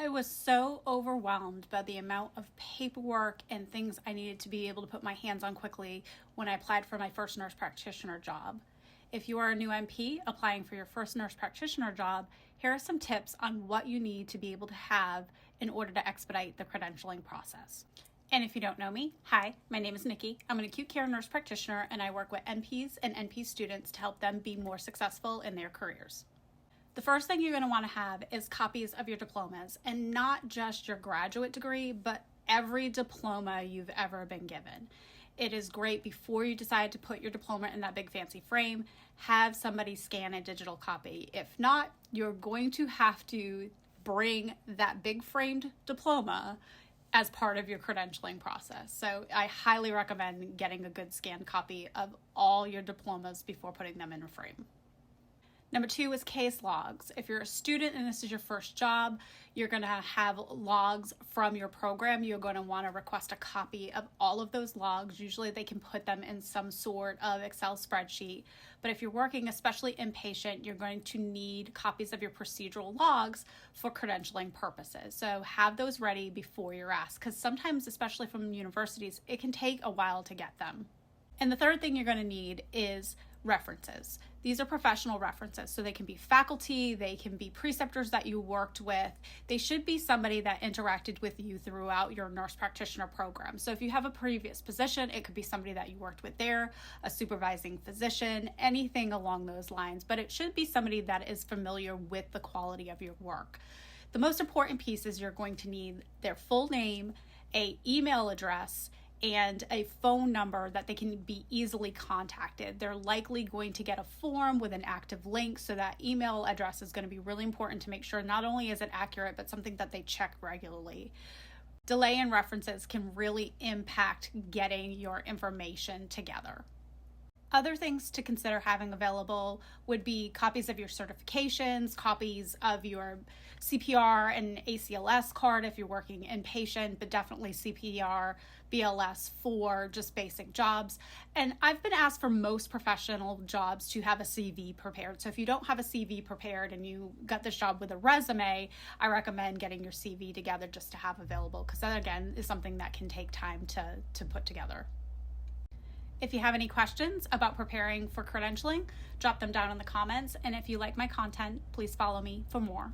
I was so overwhelmed by the amount of paperwork and things I needed to be able to put my hands on quickly when I applied for my first nurse practitioner job. If you are a new NP applying for your first nurse practitioner job, here are some tips on what you need to be able to have in order to expedite the credentialing process. And if you don't know me, hi, my name is Nikki. I'm an acute care nurse practitioner and I work with NPs and NP students to help them be more successful in their careers. The first thing you're going to want to have is copies of your diplomas, and not just your graduate degree, but every diploma you've ever been given. It is great before you decide to put your diploma in that big fancy frame, have somebody scan a digital copy. If not, you're going to have to bring that big framed diploma as part of your credentialing process. So I highly recommend getting a good scanned copy of all your diplomas before putting them in a frame. Number 2 is case logs. If you're a student and this is your first job, you're going to have logs from your program. You're going to want to request a copy of all of those logs. Usually they can put them in some sort of Excel spreadsheet. But if you're working, especially inpatient, you're going to need copies of your procedural logs for credentialing purposes. So have those ready before you're asked, because sometimes, especially from universities, it can take a while to get them. And the third thing you're going to need is references. These are professional references, so they can be faculty, they can be preceptors that you worked with. They should be somebody that interacted with you throughout your nurse practitioner program. So if you have a previous position, it could be somebody that you worked with there, a supervising physician, anything along those lines, but it should be somebody that is familiar with the quality of your work. The most important piece is you're going to need their full name, an email address, and a phone number that they can be easily contacted. They're likely going to get a form with an active link, so that email address is going to be really important to make sure not only is it accurate, but something that they check regularly. Delay in references can really impact getting your information together. Other things to consider having available would be copies of your certifications, copies of your CPR and ACLS card if you're working inpatient, but definitely CPR, BLS for just basic jobs. And I've been asked for most professional jobs to have a CV prepared. So if you don't have a CV prepared and you got this job with a resume, I recommend getting your CV together just to have available, because that again is something that can take time to put together. If you have any questions about preparing for credentialing, drop them down in the comments. And if you like my content, please follow me for more.